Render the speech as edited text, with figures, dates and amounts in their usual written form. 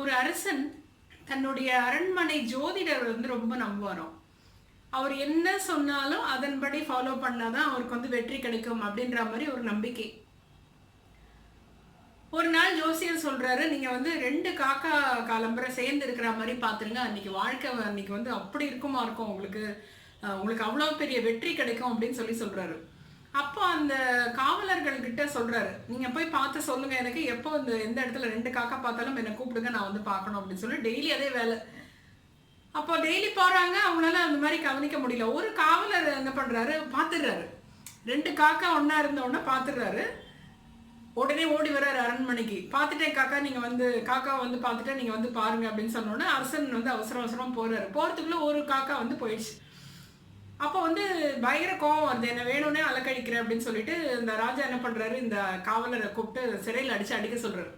ஒரு அரசன் தன்னுடைய அரண்மனை ஜோதிடர் ரொம்ப நம்புவாராம். அவர் என்ன சொன்னாலும் அதன்படி ஃபாலோ பண்ணாதான் அவருக்கு வெற்றி கிடைக்கும் அப்படின்ற மாதிரி ஒரு நம்பிக்கை. ஒரு நாள் ஜோசியர் சொல்றாரு, நீங்க 2 காக்கா காலம்பரை சேர்ந்து இருக்கிற மாதிரி பாத்துருங்க, அன்னைக்கு வாழ்க்கை அன்னைக்கு அப்படி இருக்குமா இருக்கும் உங்களுக்கு, உங்களுக்கு அவ்வளவு பெரிய வெற்றி கிடைக்கும் அப்படின்னு சொல்றாரு. அப்போ அந்த காவலர்கள் கிட்ட சொல்றாரு, நீங்க போய் பார்த்து சொல்லுங்க எனக்கு எப்போ எந்த இடத்துல 2 காக்கா பார்த்தாலும் என்னை கூப்பிடுங்க, நான் பார்க்கணும் அப்படின்னு சொல்லி டெய்லி அதே வேலை. அப்போ டெய்லி போறாங்க, அவங்களால அந்த மாதிரி கவனிக்க முடியல. ஒரு காவலர் என்ன பண்றாரு, பார்த்துடுறாரு, 2 காக்கா ஒன்னா இருந்த உடனே பார்த்துடுறாரு. உடனே ஓடி வர்றாரு அரண்மனைக்கு. பார்த்துட்டேன் காக்கா, நீங்க காக்கா பார்த்துட்டேன், நீங்க பாருங்க அப்படின்னு சொன்னோன்னே அரசன் அவசர அவசரமா போறாரு. போறதுக்குள்ள ஒரு காக்கா போயிடுச்சு. அப்போ பயங்கர கோவம் வருது, என்ன வேணும்னே அலக்கழிக்கிறேன் அப்படின்னு சொல்லிட்டு இந்த ராஜா என்ன பண்றாரு, இந்த காவலரை கூப்பிட்டு சிறையில் அடிக்க சொல்றாரு.